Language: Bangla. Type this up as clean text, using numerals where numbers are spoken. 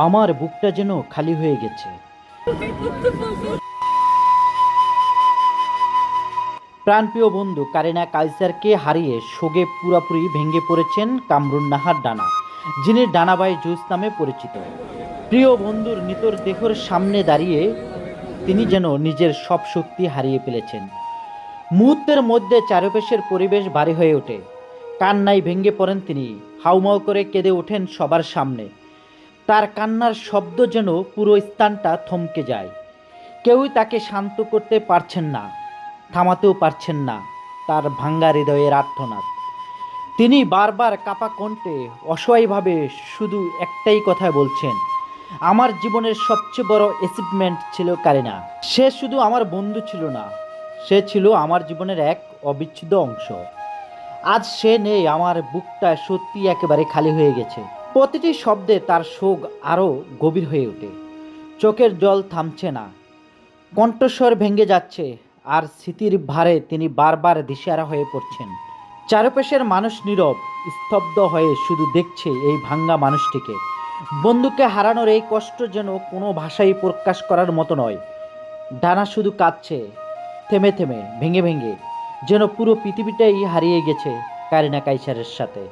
আমার বুকটা যেন খালি হয়ে গেছে। প্রাণপ্রিয় বন্ধু কারিনা কাইসারকে হারিয়ে শোকে পুরাপুরি ভেঙে পড়েছেন কামরুন নাহার ডানা, যিনি ডানাবাই জুস নামে পরিচিত। প্রিয় বন্ধুর নিতর দেহর সামনে দাঁড়িয়ে তিনি যেন নিজের সব শক্তি হারিয়ে ফেলেছেন। মুহূর্তের মধ্যে চারপাশের পরিবেশ ভারী হয়ে ওঠে। কান্নায় ভেঙে পড়েন তিনি, হাউমাউ করে কেঁদে ওঠেন সবার সামনে। তার কান্নার শব্দ যেন পুরো স্থানটা থমকে যায়। কেউই তাকে শান্ত করতে পারছেন না, থামাতেও পারছেন না তার ভাঙ্গা হৃদয়ের আর্তনাদ। তিনি বারবার কাপা কণ্ঠে অসহায়ভাবে শুধু একটাই কথা বলছেন, আমার জীবনের সবচেয়ে বড় অ্যাচিভমেন্ট ছিল কারিনা। সে শুধু আমার বন্ধু ছিল না, সে ছিল আমার জীবনের এক অবিচ্ছেদ্য অংশ। আজ সে নেই, আমার বুকটা সত্যি একেবারে খালি হয়ে গেছে। প্রতিটি শব্দে তার শোক আরও গভীর হয়ে ওঠে। চোখের জল থামছে না, কণ্ঠস্বর ভেঙে যাচ্ছে, আর স্মৃতির ভারে তিনি বারবার দিশেহারা হয়ে পড়ছেন। চারপাশের মানুষ নীরব, স্তব্ধ হয়ে শুধু দেখছে এই ভাঙ্গা মানুষটিকে। বন্ধুকে হারানোর এই কষ্ট যেন কোনো ভাষাই প্রকাশ করার মতো নয়। ডানা শুধু কাঁদছে, থেমে থেমে, ভেঙে ভেঙে, যেন পুরো পৃথিবীটাই হারিয়ে গেছে কারিনা কাইসারের সাথে।